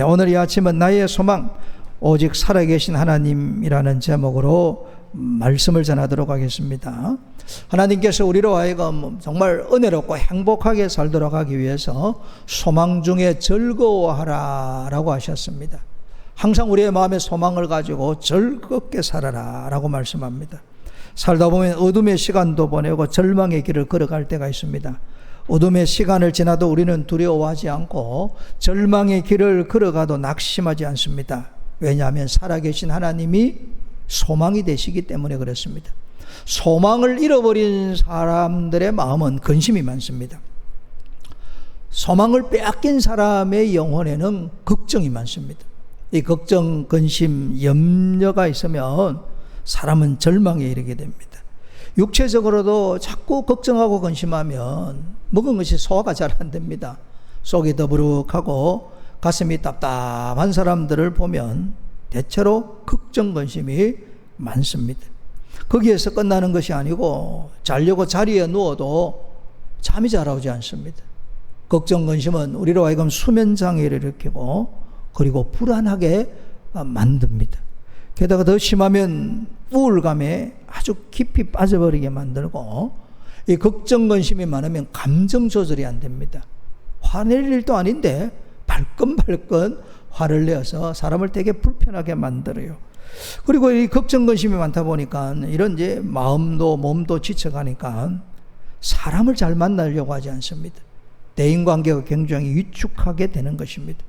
오늘 이 아침은 나의 소망 오직 살아계신 하나님이라는 제목으로 말씀을 전하도록 하겠습니다. 하나님께서 우리로 하여금 정말 은혜롭고 행복하게 살도록 하기 위해서 소망 중에 즐거워하라 라고 하셨습니다. 항상 우리의 마음에 소망을 가지고 즐겁게 살아라 라고 말씀합니다. 살다 보면 어둠의 시간도 보내고 절망의 길을 걸어갈 때가 있습니다. 어둠의 시간을 지나도 우리는 두려워하지 않고 절망의 길을 걸어가도 낙심하지 않습니다. 왜냐하면 살아계신 하나님이 소망이 되시기 때문에 그렇습니다. 소망을 잃어버린 사람들의 마음은 근심이 많습니다. 소망을 빼앗긴 사람의 영혼에는 걱정이 많습니다. 이 걱정, 근심, 염려가 있으면 사람은 절망에 이르게 됩니다. 육체적으로도 자꾸 걱정하고 근심하면 먹은 것이 소화가 잘 안 됩니다. 속이 더부룩하고 가슴이 답답한 사람들을 보면 대체로 걱정, 근심이 많습니다. 거기에서 끝나는 것이 아니고 자려고 자리에 누워도 잠이 잘 오지 않습니다. 걱정, 근심은 우리로 하여금 수면장애를 일으키고 그리고 불안하게 만듭니다. 게다가 더 심하면 우울감에 아주 깊이 빠져버리게 만들고, 이 걱정, 근심이 많으면 감정 조절이 안 됩니다. 화낼 일도 아닌데 발끈발끈 화를 내어서 사람을 되게 불편하게 만들어요. 그리고 이 걱정, 근심이 많다 보니까 이런 이제 마음도 몸도 지쳐가니까 사람을 잘 만나려고 하지 않습니다. 대인관계가 굉장히 위축하게 되는 것입니다.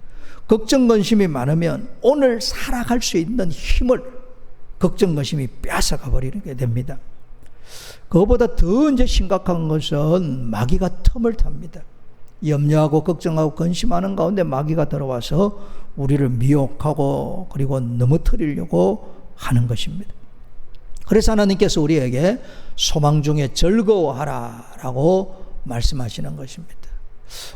걱정, 근심이 많으면 오늘 살아갈 수 있는 힘을 걱정, 근심이 뺏어가 버리게 됩니다. 그것보다 더 이제 심각한 것은 마귀가 틈을 탑니다. 염려하고 걱정하고 근심하는 가운데 마귀가 들어와서 우리를 미혹하고 그리고 넘어뜨리려고 하는 것입니다. 그래서 하나님께서 우리에게 소망 중에 즐거워하라 라고 말씀하시는 것입니다.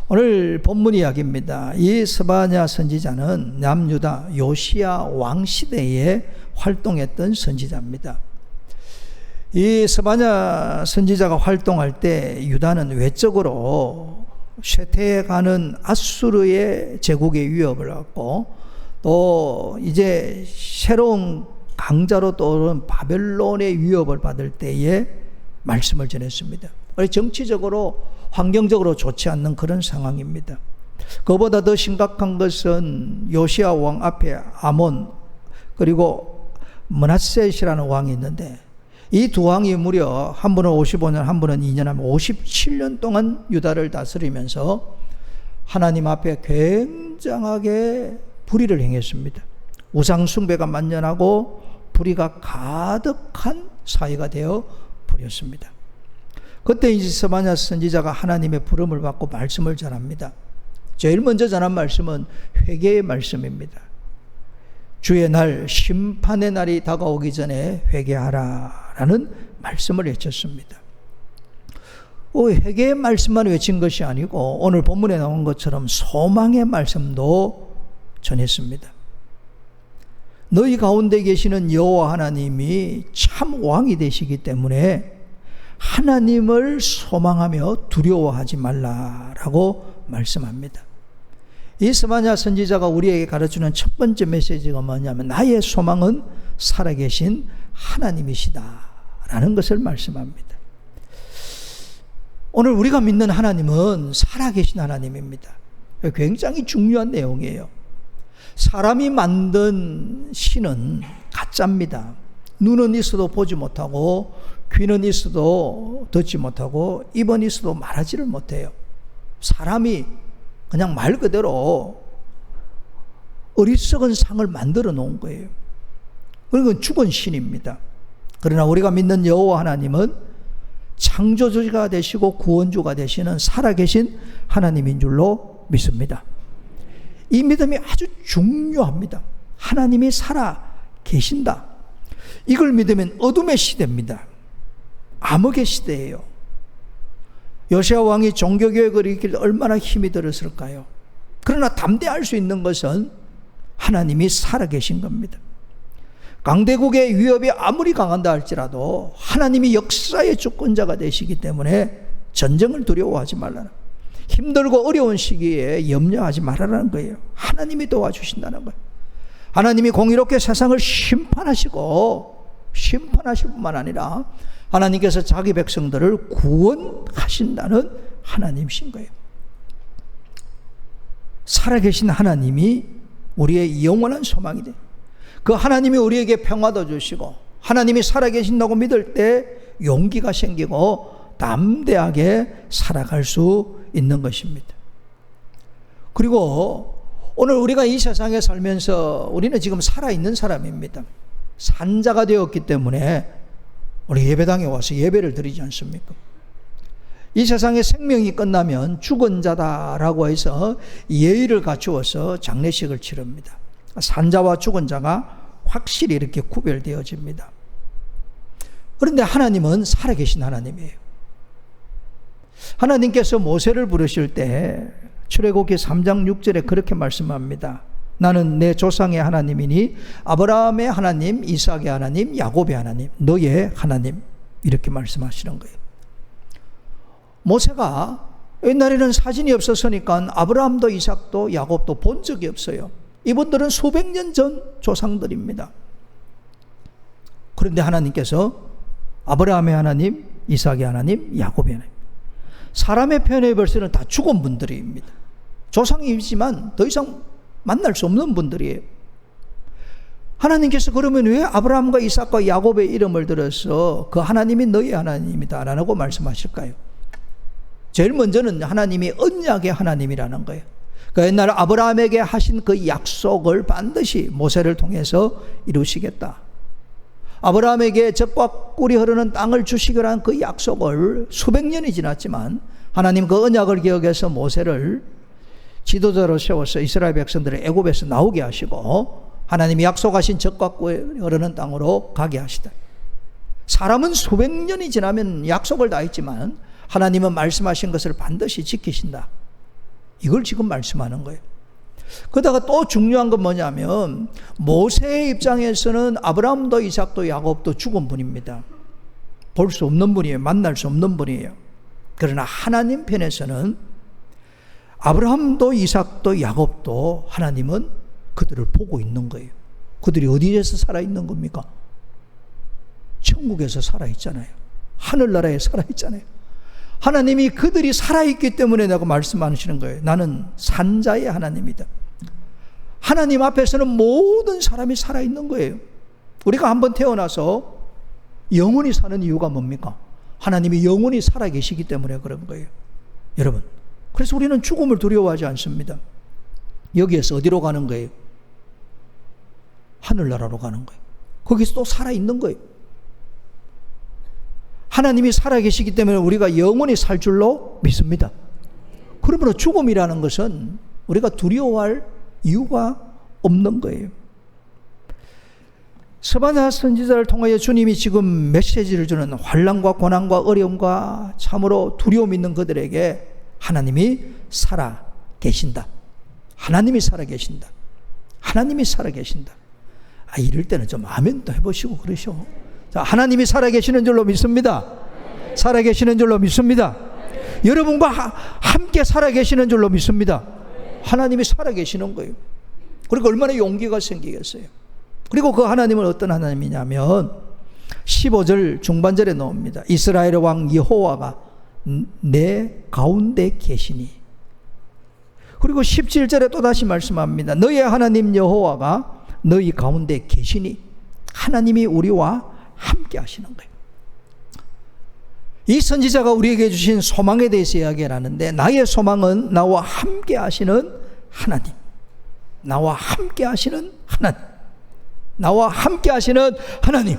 오늘 본문 이야기입니다. 이 스바냐 선지자는 남유다 요시야 왕 시대에 활동했던 선지자입니다. 이 스바냐 선지자가 활동할 때 유다는 외적으로 쇠퇴해가는 아수르의 제국의 위협을 받고 또 이제 새로운 강자로 떠오른 바벨론의 위협을 받을 때에 말씀을 전했습니다. 정치적으로 환경적으로 좋지 않는 그런 상황입니다. 그보다 더 심각한 것은 요시야 왕 앞에 아몬 그리고 므낫셋이라는 왕이 있는데 이 두 왕이 무려 한 분은 55년 한 분은 2년 하면 57년 동안 유다를 다스리면서 하나님 앞에 굉장하게 불의를 행했습니다. 우상 숭배가 만연하고 불의가 가득한 사회가 되어 버렸습니다. 그때 이제 스바냐 선지자가 하나님의 부름을 받고 말씀을 전합니다. 제일 먼저 전한 말씀은 회개의 말씀입니다. 주의 날, 심판의 날이 다가오기 전에 회개하라 라는 말씀을 외쳤습니다. 회개의 말씀만 외친 것이 아니고 오늘 본문에 나온 것처럼 소망의 말씀도 전했습니다. 너희 가운데 계시는 여호와 하나님이 참 왕이 되시기 때문에 하나님을 소망하며 두려워하지 말라라고 말씀합니다. 이 스바냐 선지자가 우리에게 가르치는 첫 번째 메시지가 뭐냐면 나의 소망은 살아계신 하나님이시다라는 것을 말씀합니다. 오늘 우리가 믿는 하나님은 살아계신 하나님입니다. 굉장히 중요한 내용이에요. 사람이 만든 신은 가짜입니다. 눈은 있어도 보지 못하고 귀는 있어도 듣지 못하고 입은 있어도 말하지를 못해요. 사람이 그냥 말 그대로 어리석은 상을 만들어 놓은 거예요. 그건 죽은 신입니다. 그러나 우리가 믿는 여호와 하나님은 창조주가 되시고 구원주가 되시는 살아계신 하나님인 줄로 믿습니다. 이 믿음이 아주 중요합니다. 하나님이 살아 계신다. 이걸 믿으면 어둠의 시대입니다. 암흑의 시대예요. 요시야 왕이 종교개혁을 일으킬 때 얼마나 힘이 들었을까요? 그러나 담대할 수 있는 것은 하나님이 살아계신 겁니다. 강대국의 위협이 아무리 강한다 할지라도 하나님이 역사의 주권자가 되시기 때문에 전쟁을 두려워하지 말라는, 힘들고 어려운 시기에 염려하지 말아라는 거예요. 하나님이 도와주신다는 거예요. 하나님이 공의롭게 세상을 심판하시고, 심판하실 뿐만 아니라 하나님께서 자기 백성들을 구원하신다는 하나님이신 거예요. 살아계신 하나님이 우리의 영원한 소망이 돼요. 그 하나님이 우리에게 평화도 주시고, 하나님이 살아계신다고 믿을 때 용기가 생기고 담대하게 살아갈 수 있는 것입니다. 그리고 오늘 우리가 이 세상에 살면서 우리는 지금 살아있는 사람입니다. 산자가 되었기 때문에 우리 예배당에 와서 예배를 드리지 않습니까? 이 세상에 생명이 끝나면 죽은 자다라고 해서 예의를 갖추어서 장례식을 치릅니다. 산자와 죽은 자가 확실히 이렇게 구별되어집니다. 그런데 하나님은 살아계신 하나님이에요. 하나님께서 모세를 부르실 때 출애굽기 3장 6절에 그렇게 말씀합니다. 나는 내 조상의 하나님이니 아브라함의 하나님, 이삭의 하나님, 야곱의 하나님, 너의 하나님, 이렇게 말씀하시는 거예요. 모세가 옛날에는 사진이 없었으니까 아브라함도 이삭도 야곱도 본 적이 없어요. 이분들은 수백 년 전 조상들입니다. 그런데 하나님께서 아브라함의 하나님, 이삭의 하나님, 야곱의 하나님, 사람의 편에 벌써는 다 죽은 분들입니다. 조상이지만 더 이상 만날 수 없는 분들이에요. 하나님께서 그러면 왜 아브라함과 이삭과 야곱의 이름을 들어서 그 하나님이 너희 하나님이다 라고 말씀하실까요? 제일 먼저는 하나님이 언약의 하나님이라는 거예요. 그 옛날 아브라함에게 하신 그 약속을 반드시 모세를 통해서 이루시겠다. 아브라함에게 젖과 꿀이 흐르는 땅을 주시기란 그 약속을 수백 년이 지났지만 하나님 그 언약을 기억해서 모세를 지도자로 세워서 이스라엘 백성들을 애굽에서 나오게 하시고 하나님이 약속하신 젖과 꿀이 흐르는 땅으로 가게 하시다. 사람은 수백 년이 지나면 약속을 다 했지만 하나님은 말씀하신 것을 반드시 지키신다. 이걸 지금 말씀하는 거예요. 그러다가 또 중요한 건 뭐냐면 모세의 입장에서는 아브라함도 이삭도 야곱도 죽은 분입니다. 볼 수 없는 분이에요. 만날 수 없는 분이에요. 그러나 하나님 편에서는 아브라함도 이삭도 야곱도 하나님은 그들을 보고 있는 거예요. 그들이 어디에서 살아있는 겁니까? 천국에서 살아있잖아요. 하늘나라에 살아있잖아요. 하나님이 그들이 살아있기 때문에 내가 말씀하시는 거예요. 나는 산자의 하나님이다. 하나님 앞에서는 모든 사람이 살아있는 거예요. 우리가 한번 태어나서 영원히 사는 이유가 뭡니까? 하나님이 영원히 살아계시기 때문에 그런 거예요. 여러분, 그래서 우리는 죽음을 두려워하지 않습니다. 여기에서 어디로 가는 거예요? 하늘나라로 가는 거예요. 거기서 또 살아있는 거예요. 하나님이 살아계시기 때문에 우리가 영원히 살 줄로 믿습니다. 그러므로 죽음이라는 것은 우리가 두려워할 이유가 없는 거예요. 스바냐 선지자를 통하여 주님이 지금 메시지를 주는 환난과 고난과 어려움과 참으로 두려움 있는 그들에게 하나님이 살아계신다. 하나님이 살아계신다. 하나님이 살아계신다. 이럴 때는 좀 아멘도 해보시고 그러셔. 자, 하나님이 살아계시는 줄로 믿습니다. 살아계시는 줄로 믿습니다. 여러분과 함께 살아계시는 줄로 믿습니다. 하나님이 살아계시는 거예요. 그리고 얼마나 용기가 생기겠어요. 그리고 그 하나님은 어떤 하나님이냐면 15절 중반절에 나옵니다. 이스라엘의 왕 여호와가 내 가운데 계시니. 그리고 17절에 또다시 말씀합니다. 너의 하나님 여호와가 너희 가운데 계시니. 하나님이 우리와 함께 하시는 거예요. 이 선지자가 우리에게 주신 소망에 대해서 이야기를 하는데 나의 소망은 나와 함께 하시는 하나님. 나와 함께 하시는 하나님. 나와 함께 하시는 하나님.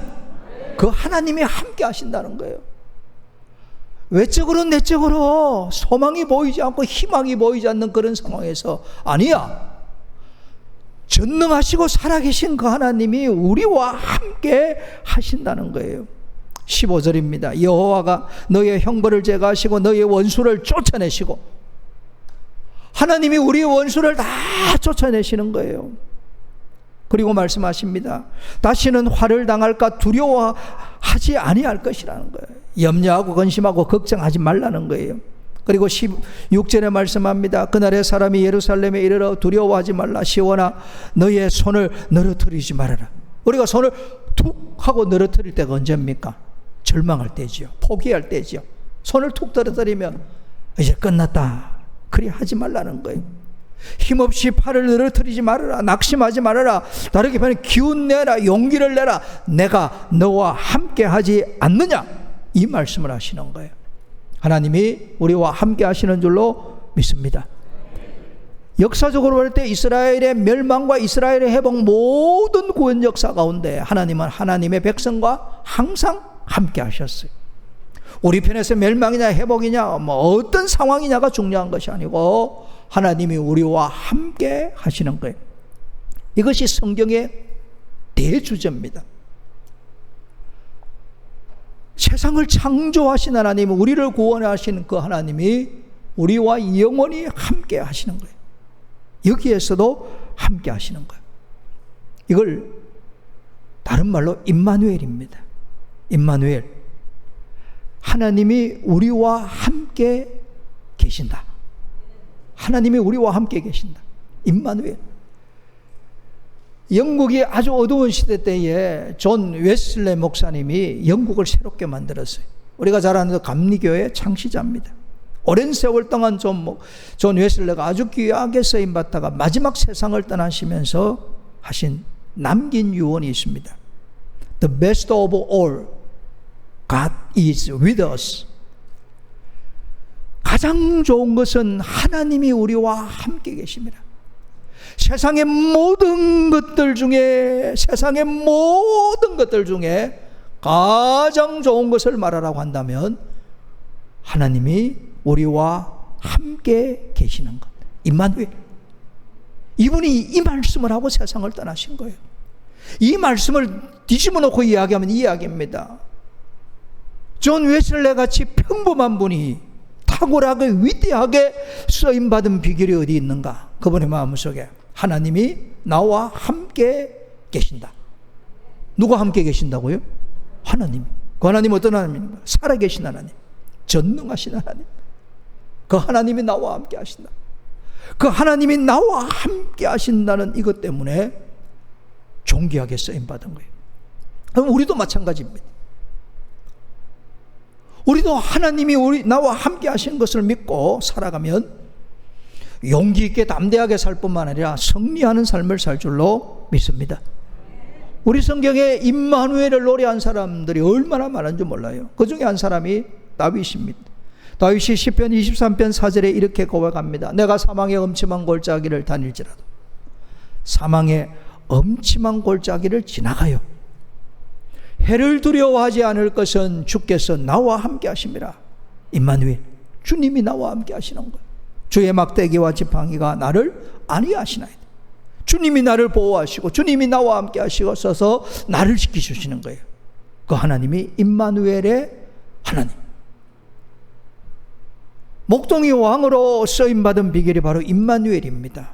그 하나님이 함께 하신다는 거예요. 외적으로 내적으로 소망이 보이지 않고 희망이 보이지 않는 그런 상황에서 아니야. 전능하시고 살아계신 그 하나님이 우리와 함께 하신다는 거예요. 15절입니다. 여호와가 너의 형벌을 제거하시고 너의 원수를 쫓아내시고. 하나님이 우리의 원수를 다 쫓아내시는 거예요. 그리고 말씀하십니다. 다시는 화를 당할까 두려워하지 아니할 것이라는 거예요. 염려하고 근심하고 걱정하지 말라는 거예요. 그리고 16절에 말씀합니다. 그날에 사람이 예루살렘에 이르러 두려워하지 말라. 시온아 너의 손을 늘어뜨리지 말아라. 우리가 손을 툭 하고 늘어뜨릴 때가 언제입니까? 절망할 때지요. 포기할 때지요. 손을 툭 떨어뜨리면 이제 끝났다. 그리 하지 말라는 거예요. 힘없이 팔을 늘어뜨리지 말아라. 낙심하지 말아라. 다르게 말하면 기운 내라. 용기를 내라. 내가 너와 함께 하지 않느냐. 이 말씀을 하시는 거예요. 하나님이 우리와 함께 하시는 줄로 믿습니다. 역사적으로 볼 때 이스라엘의 멸망과 이스라엘의 회복 모든 구원 역사 가운데 하나님은 하나님의 백성과 항상 함께 하셨어요. 우리 편에서 멸망이냐 회복이냐 어떤 상황이냐가 중요한 것이 아니고 하나님이 우리와 함께 하시는 거예요. 이것이 성경의 대주제입니다. 세상을 창조하신 하나님, 우리를 구원하신 그 하나님이 우리와 영원히 함께 하시는 거예요. 여기에서도 함께 하시는 거예요. 이걸 다른 말로 임마누엘입니다. 임마누엘. 하나님이 우리와 함께 계신다. 하나님이 우리와 함께 계신다. 임마누엘. 영국이 아주 어두운 시대 때에 존 웨슬레 목사님이 영국을 새롭게 만들었어요. 우리가 잘 아는 감리교의 창시자입니다. 오랜 세월 동안 존 웨슬레가 아주 귀하게 쓰임받다가 마지막 세상을 떠나시면서 하신 남긴 유언이 있습니다. The best of all, God is with us. 가장 좋은 것은 하나님이 우리와 함께 계십니다. 세상의 모든 것들 중에 가장 좋은 것을 말하라고 한다면 하나님이 우리와 함께 계시는 것. 임마누엘. 이분이 이 말씀을 하고 세상을 떠나신 거예요. 이 말씀을 뒤집어 놓고 이야기하면 이야기입니다. 존 웨슬레 같이 평범한 분이 탁월하게 위대하게 쓰임받은 비결이 어디 있는가? 그분의 마음속에 하나님이 나와 함께 계신다. 누가 함께 계신다고요? 하나님. 그 하나님 어떤 하나님입니까? 살아계신 하나님, 전능하신 하나님. 그 하나님이 나와 함께 하신다. 그 하나님이 나와 함께 하신다는 이것 때문에 존귀하게 쓰임받은 거예요. 그럼 우리도 마찬가지입니다. 우리도 하나님이 나와 함께 하시는 것을 믿고 살아가면 용기 있게 담대하게 살 뿐만 아니라 승리하는 삶을 살 줄로 믿습니다. 우리 성경에 임마누엘을 노래한 사람들이 얼마나 많은지 몰라요. 그 중에 한 사람이 다윗입니다. 다윗이 시편 23편 4절에 이렇게 고백합니다. 내가 사망의 엄침한 골짜기를 다닐지라도 사망의 엄침한 골짜기를 지나가요. 해를 두려워하지 않을 것은 주께서 나와 함께 하심이라. 임마누엘, 주님이 나와 함께 하시는 거예요. 주의 막대기와 지팡이가 나를 안위하시나이다. 주님이 나를 보호하시고 주님이 나와 함께 하시고서 나를 지키시는 거예요. 그 하나님이 임마누엘의 하나님. 목동이 왕으로 쓰임받은 비결이 바로 임마누엘입니다.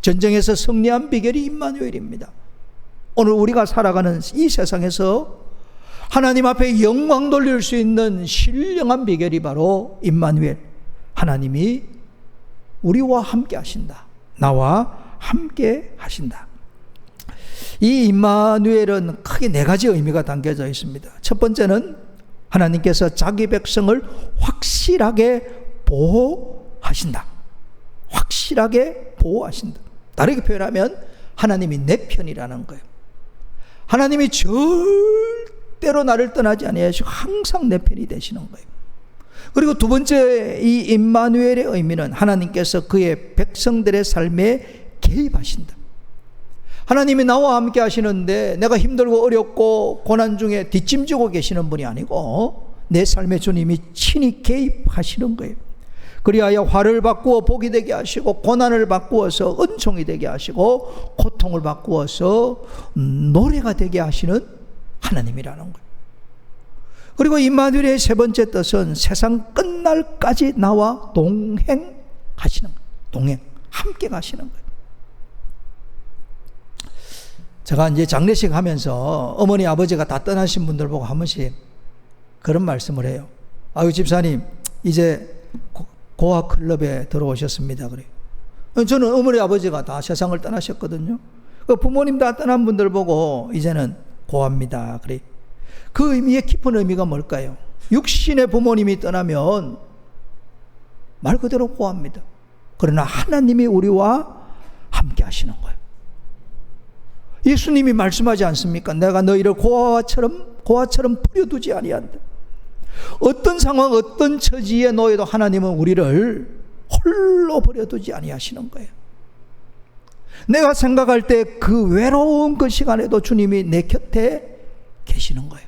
전쟁에서 승리한 비결이 임마누엘입니다. 오늘 우리가 살아가는 이 세상에서 하나님 앞에 영광 돌릴 수 있는 신령한 비결이 바로 임마누엘. 하나님이 우리와 함께 하신다. 나와 함께 하신다. 이 임마누엘은 크게 네 가지 의미가 담겨져 있습니다. 첫 번째는 하나님께서 자기 백성을 확실하게 보호하신다. 확실하게 보호하신다. 다르게 표현하면 하나님이 내 편이라는 거예요. 하나님이 절대로 나를 떠나지 아니하시고 항상 내 편이 되시는 거예요. 그리고 두 번째 이 임마누엘의 의미는 하나님께서 그의 백성들의 삶에 개입하신다. 하나님이 나와 함께 하시는데 내가 힘들고 어렵고 고난 중에 뒷짐지고 계시는 분이 아니고 내 삶에 주님이 친히 개입하시는 거예요. 그리하여 화를 바꾸어 복이 되게 하시고 고난을 바꾸어서 은총이 되게 하시고 고통을 바꾸어서 노래가 되게 하시는 하나님이라는 거예요. 그리고 임마누엘의 세 번째 뜻은 세상 끝날까지 나와 동행하시는 거예요. 동행, 함께 가시는 거예요. 제가 이제 장례식 하면서 어머니 아버지가 다 떠나신 분들 보고 한 번씩 그런 말씀을 해요. 아유 집사님 이제 고아 클럽에 들어오셨습니다. 그래요. 저는 어머니 아버지가 다 세상을 떠나셨거든요. 그 부모님 다 떠난 분들 보고 이제는 고아입니다. 그래. 그 의미의 깊은 의미가 뭘까요? 육신의 부모님이 떠나면 말 그대로 고아입니다. 그러나 하나님이 우리와 함께 하시는 거예요. 예수님이 말씀하지 않습니까? 내가 너희를 고아처럼 버려두지 아니한다. 어떤 상황, 어떤 처지에 놓여도 하나님은 우리를 홀로 버려두지 아니하시는 거예요. 내가 생각할 때 그 외로운 그 시간에도 주님이 내 곁에 계시는 거예요.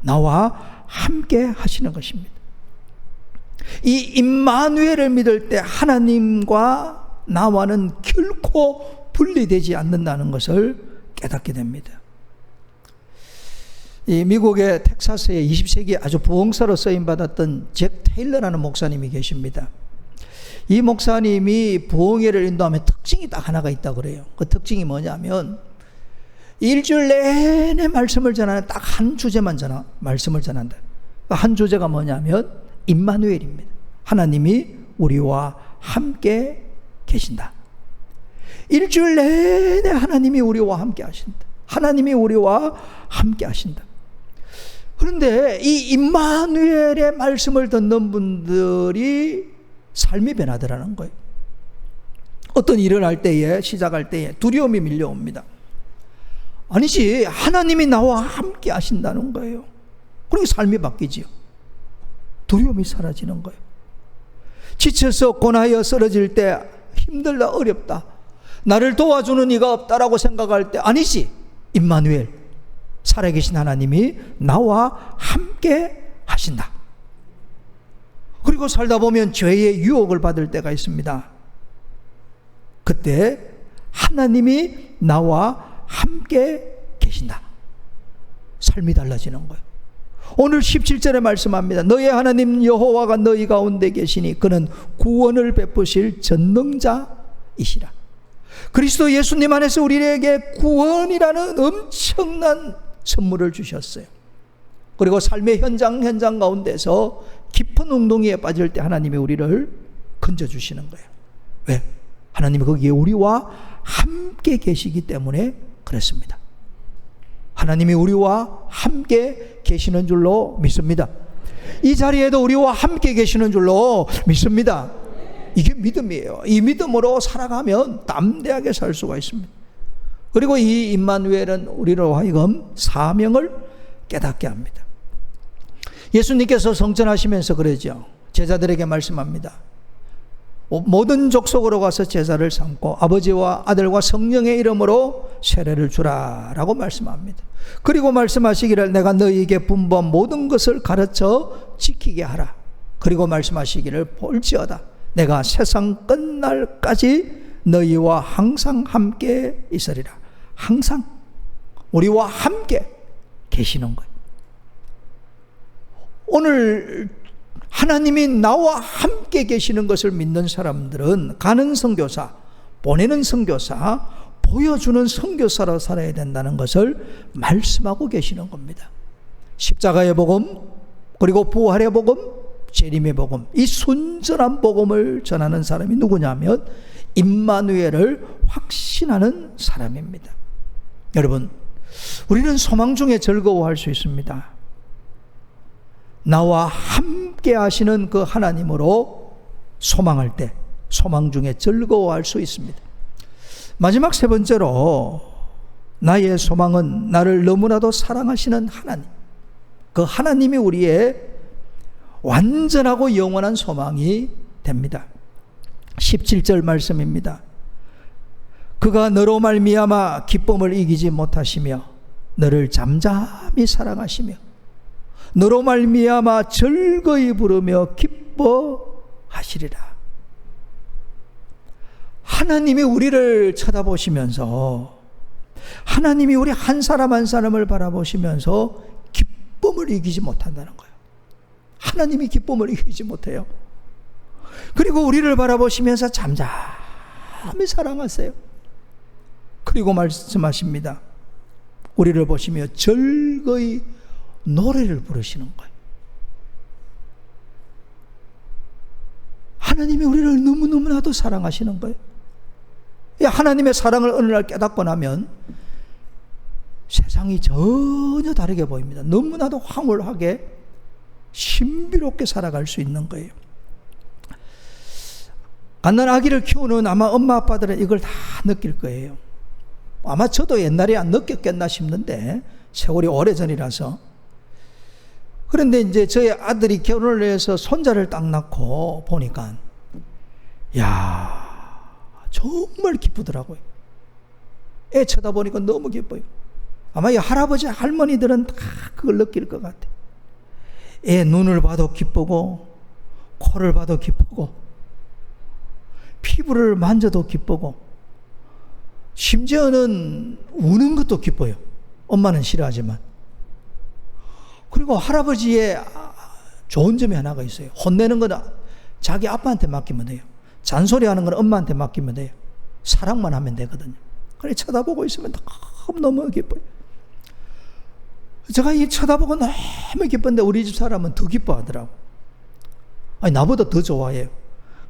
나와 함께 하시는 것입니다. 이 임마누엘을 믿을 때 하나님과 나와는 결코 분리되지 않는다는 것을 깨닫게 됩니다. 이 미국의 텍사스의 20세기 아주 부흥사로 쓰임받았던 잭 테일러라는 목사님이 계십니다. 이 목사님이 부흥회를 인도하면 특징이 딱 하나가 있다고 그래요. 그 특징이 뭐냐면 일주일 내내 말씀을 전하는 딱 한 주제만 말씀을 전한다. 그 한 주제가 뭐냐면 임마누엘입니다. 하나님이 우리와 함께 계신다. 일주일 내내 하나님이 우리와 함께 하신다. 하나님이 우리와 함께 하신다. 그런데 이 임마누엘의 말씀을 듣는 분들이 삶이 변하더라는 거예요. 어떤 일을 할 때에, 시작할 때에 두려움이 밀려옵니다. 아니지, 하나님이 나와 함께 하신다는 거예요. 그러니까 삶이 바뀌지요. 두려움이 사라지는 거예요. 지쳐서 고나여 쓰러질 때 힘들다, 어렵다, 나를 도와주는 이가 없다라고 생각할 때 아니지, 임마누엘, 살아계신 하나님이 나와 함께 하신다. 그리고 살다 보면 죄의 유혹을 받을 때가 있습니다. 그때 하나님이 나와 함께 계신다. 삶이 달라지는 거예요. 오늘 17절에 말씀합니다. 너의 하나님 여호와가 너희 가운데 계시니 그는 구원을 베푸실 전능자이시라. 그리스도 예수님 안에서 우리에게 구원이라는 엄청난 선물을 주셨어요. 그리고 삶의 현장 가운데서 깊은 웅덩이에 빠질 때 하나님이 우리를 건져주시는 거예요. 왜? 하나님이 거기에 우리와 함께 계시기 때문에 그렇습니다. 하나님이 우리와 함께 계시는 줄로 믿습니다. 이 자리에도 우리와 함께 계시는 줄로 믿습니다. 이게 믿음이에요. 이 믿음으로 살아가면 담대하게 살 수가 있습니다. 그리고 이 임마누엘은 우리로 하여금 사명을 깨닫게 합니다. 예수님께서 성전하시면서 그러죠. 제자들에게 말씀합니다. 모든 족속으로 가서 제자를 삼고 아버지와 아들과 성령의 이름으로 세례를 주라 라고 말씀합니다. 그리고 말씀하시기를 내가 너희에게 분부한 모든 것을 가르쳐 지키게 하라. 그리고 말씀하시기를 볼지어다 내가 세상 끝날까지 너희와 항상 함께 있으리라. 항상 우리와 함께 계시는 거예요. 오늘 하나님이 나와 함께 계시는 것을 믿는 사람들은 가는 선교사, 보내는 선교사, 보여주는 선교사로 살아야 된다는 것을 말씀하고 계시는 겁니다. 십자가의 복음, 그리고 부활의 복음, 재림의 복음, 이 순전한 복음을 전하는 사람이 누구냐면 임마누엘을 확신하는 사람입니다. 여러분, 우리는 소망 중에 즐거워할 수 있습니다. 나와 함께 하시는 그 하나님으로 소망할 때 소망 중에 즐거워할 수 있습니다. 마지막 세 번째로 나의 소망은 나를 너무나도 사랑하시는 하나님, 그 하나님이 우리의 완전하고 영원한 소망이 됩니다. 17절 말씀입니다. 그가 너로 말미암아 기쁨을 이기지 못하시며 너를 잠잠히 사랑하시며 너로 말미암아 즐거이 부르며 기뻐하시리라. 하나님이 우리를 쳐다보시면서, 하나님이 우리 한 사람 한 사람을 바라보시면서 기쁨을 이기지 못한다는 거예요. 하나님이 기쁨을 이기지 못해요. 그리고 우리를 바라보시면서 잠잠히 사랑하세요. 그리고 말씀하십니다. 우리를 보시며 즐거이 노래를 부르시는 거예요. 하나님이 우리를 너무너무나도 사랑하시는 거예요. 이 하나님의 사랑을 어느 날 깨닫고 나면 세상이 전혀 다르게 보입니다. 너무나도 황홀하게 신비롭게 살아갈 수 있는 거예요. 갓난 아기를 키우는 아마 엄마 아빠들은 이걸 다 느낄 거예요. 아마 저도 옛날에 안 느꼈겠나 싶는데 세월이 오래전이라서. 그런데 이제 저희 아들이 결혼을 해서 손자를 딱 낳고 보니까 야, 정말 기쁘더라고요. 애 쳐다보니까 너무 기뻐요. 아마 이 할아버지 할머니들은 다 그걸 느낄 것 같아요. 애 눈을 봐도 기쁘고 코를 봐도 기쁘고 피부를 만져도 기쁘고 심지어는 우는 것도 기뻐요. 엄마는 싫어하지만. 그리고 할아버지의 좋은 점이 하나가 있어요. 혼내는 건 자기 아빠한테 맡기면 돼요. 잔소리하는 건 엄마한테 맡기면 돼요. 사랑만 하면 되거든요. 그래 쳐다보고 있으면 너무 기뻐요. 제가 이 쳐다보고 너무 기쁜데 우리 집 사람은 더 기뻐하더라고. 아니 나보다 더 좋아해요.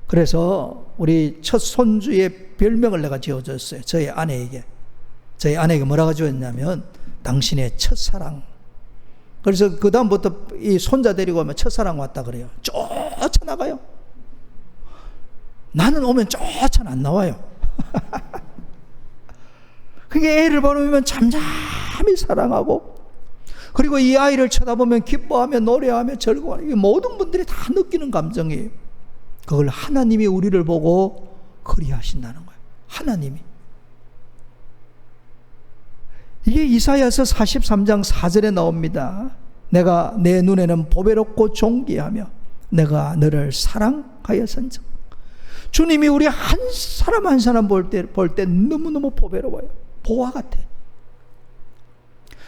그래서 우리 첫 손주의 별명을 내가 지어줬어요. 저희 아내에게. 저희 아내에게 뭐라고 지었냐면 당신의 첫사랑. 그래서 그 다음부터 이 손자 데리고 오면 첫사랑 왔다 그래요. 쫓아나가요. 나는 오면 쫓아는 안 나와요. 그게 애를 보면 잠잠히 사랑하고 그리고 이 아이를 쳐다보면 기뻐하며 노래하며 즐거워하며 이게 모든 분들이 다 느끼는 감정이에요. 그걸 하나님이 우리를 보고 그리하신다는 거예요. 하나님이. 이게 이사야서 43장 4절에 나옵니다. 내가 내 눈에는 보배롭고 존귀하며 내가 너를 사랑하였은즉. 주님이 우리 한 사람 한 사람 볼 때 너무너무 보배로워요. 보화 같아.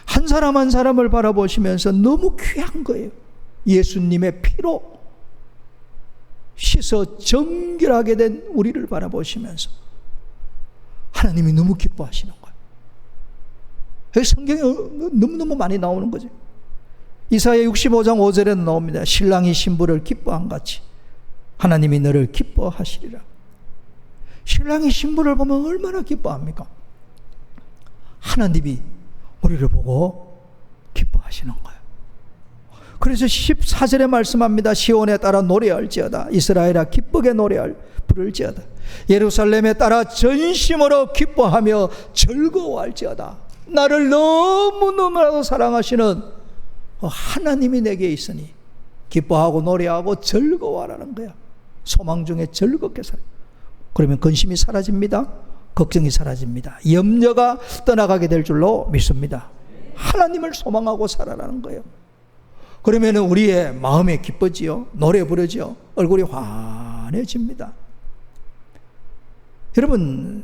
한 사람 한 사람을 바라보시면서 너무 귀한 거예요. 예수님의 피로 씻어 정결하게 된 우리를 바라보시면서 하나님이 너무 기뻐하시는 거예요. 여기 성경에 너무너무 많이 나오는 거죠. 이사야 65장 5절에는 나옵니다. 신랑이 신부를 기뻐한 같이 하나님이 너를 기뻐하시리라. 신랑이 신부를 보면 얼마나 기뻐합니까? 하나님이 우리를 보고 기뻐하시는 거예요. 그래서 14절에 말씀합니다. 시온에 따라 노래할지어다. 이스라엘아 기쁘게 부를지어다. 예루살렘에 따라 전심으로 기뻐하며 즐거워할지어다. 나를 너무너무나도 사랑하시는 하나님이 내게 있으니 기뻐하고 노래하고 즐거워하라는 거야. 소망 중에 즐겁게 살아. 그러면 근심이 사라집니다. 걱정이 사라집니다. 염려가 떠나가게 될 줄로 믿습니다. 하나님을 소망하고 살아라는 거예요. 그러면 우리의 마음이 기뻐지요. 노래 부르지요. 얼굴이 환해집니다. 여러분,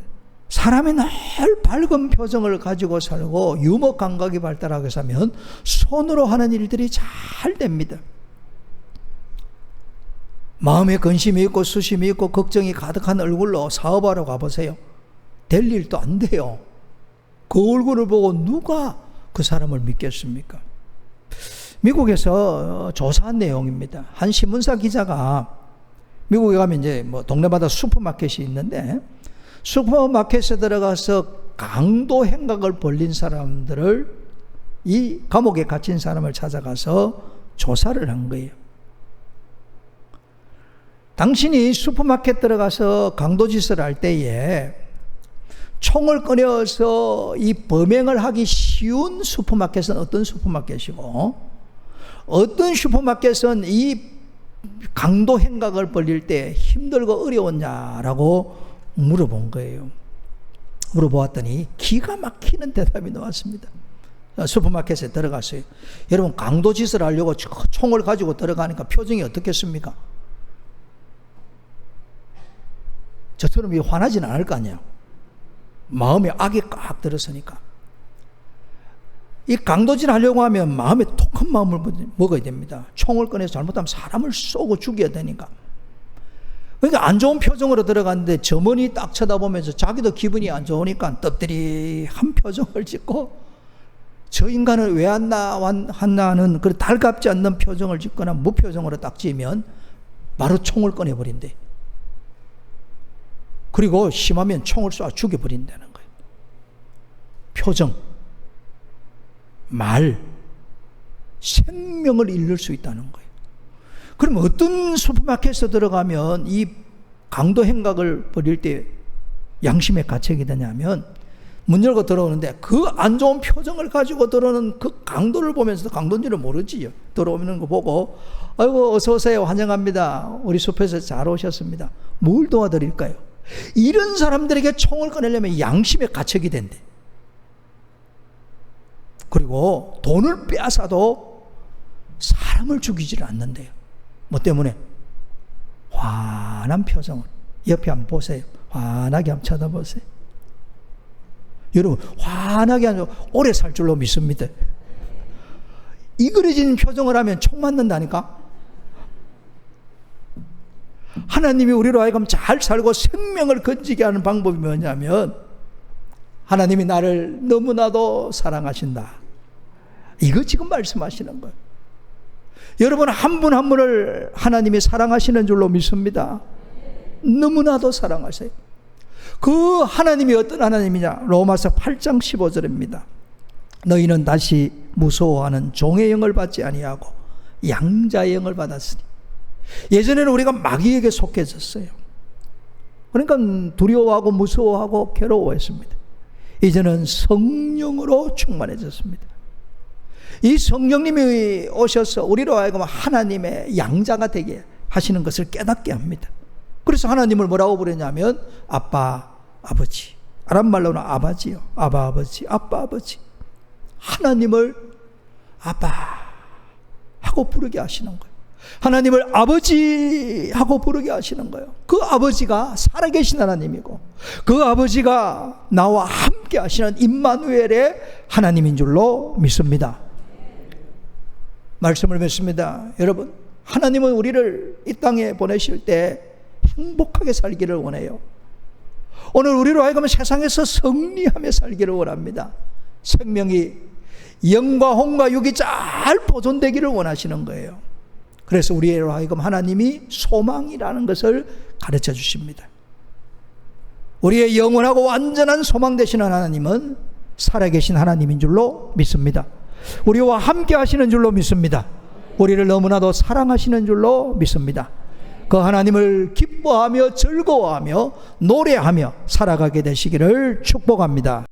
사람이 늘 밝은 표정을 가지고 살고 유머 감각이 발달하게 사면 손으로 하는 일들이 잘 됩니다. 마음에 근심이 있고 수심이 있고 걱정이 가득한 얼굴로 사업하러 가보세요. 될 일도 안 돼요. 그 얼굴을 보고 누가 그 사람을 믿겠습니까? 미국에서 조사한 내용입니다. 한 신문사 기자가 미국에 가면 이제 뭐 동네마다 슈퍼마켓이 있는데 슈퍼마켓에 들어가서 강도 행각을 벌린 사람들을 이 감옥에 갇힌 사람을 찾아가서 조사를 한 거예요. 당신이 슈퍼마켓 들어가서 강도짓을 할 때에 총을 꺼내어서 이 범행을 하기 쉬운 슈퍼마켓은 어떤 슈퍼마켓이고 어떤 슈퍼마켓은 이 강도 행각을 벌릴 때 힘들고 어려웠냐라고 물어본 거예요. 물어보았더니 기가 막히는 대답이 나왔습니다. 슈퍼마켓에 들어갔어요. 여러분 강도짓을 하려고 총을 가지고 들어가니까 표정이 어떻겠습니까? 저처럼 화나지는 않을 거 아니에요. 마음에 악이 꽉 들었으니까. 이 강도질 하려고 하면 마음에 독한 마음을 먹어야 됩니다. 총을 꺼내서 잘못하면 사람을 쏘고 죽여야 되니까. 그러니까 안 좋은 표정으로 들어갔는데 점원이 딱 쳐다보면서 자기도 기분이 안 좋으니까 떡들이한 표정을 짓고 저 인간은 왜 안 나왔나는 그 달갑지 않는 표정을 짓거나 무표정으로 딱 지으면 바로 총을 꺼내버린대. 그리고 심하면 총을 쏴 죽여버린다는 거예요. 표정, 말, 생명을 잃을 수 있다는 거예요. 그럼 어떤 슈퍼마켓에 들어가면 이 강도 행각을 벌일 때 양심의 가책이 되냐면, 문 열고 들어오는데 그 안 좋은 표정을 가지고 들어오는 그 강도를 보면서도 강도인지를 모르지요. 들어오는 거 보고, 아이고 어서 오세요, 환영합니다, 우리 숲에서 잘 오셨습니다, 뭘 도와드릴까요? 이런 사람들에게 총을 꺼내려면 양심의 가책이 된대. 그리고 돈을 빼앗아도 사람을 죽이지를 않는데요. 뭐 때문에? 환한 표정을. 옆에 한번 보세요. 환하게 한번 쳐다보세요. 여러분, 환하게 하면 오래 살 줄로 믿습니다. 이그러진 표정을 하면 총 맞는다니까. 하나님이 우리로 하여금 잘 살고 생명을 건지게 하는 방법이 뭐냐면, 하나님이 나를 너무나도 사랑하신다, 이거 지금 말씀하시는 거예요. 여러분, 한 분 한 분을 하나님이 사랑하시는 줄로 믿습니다. 너무나도 사랑하세요. 그 하나님이 어떤 하나님이냐? 로마서 8장 15절입니다. 너희는 다시 무서워하는 종의 영을 받지 아니하고 양자의 영을 받았으니. 예전에는 우리가 마귀에게 속해졌어요. 그러니까 두려워하고 무서워하고 괴로워했습니다. 이제는 성령으로 충만해졌습니다. 이 성령님이 오셔서 우리로 하여금 하나님의 양자가 되게 하시는 것을 깨닫게 합니다. 그래서 하나님을 뭐라고 부르냐면 아빠, 아버지. 아랍 말로는 아바지요. 아바, 아버지, 아빠, 아버지. 하나님을 아빠 하고 부르게 하시는 거예요. 하나님을 아버지 하고 부르게 하시는 거예요. 그 아버지가 살아계신 하나님이고, 그 아버지가 나와 함께 하시는 임마누엘의 하나님인 줄로 믿습니다. 말씀을 맺습니다. 여러분, 하나님은 우리를 이 땅에 보내실 때 행복하게 살기를 원해요. 오늘 우리로 하여금 세상에서 승리하며 살기를 원합니다. 생명이 영과 혼과 육이 잘 보존되기를 원하시는 거예요. 그래서 우리로 하여금 하나님이 소망이라는 것을 가르쳐 주십니다. 우리의 영원하고 완전한 소망 되시는 하나님은 살아계신 하나님인 줄로 믿습니다. 우리와 함께 하시는 줄로 믿습니다. 우리를 너무나도 사랑하시는 줄로 믿습니다. 그 하나님을 기뻐하며 즐거워하며 노래하며 살아가게 되시기를 축복합니다.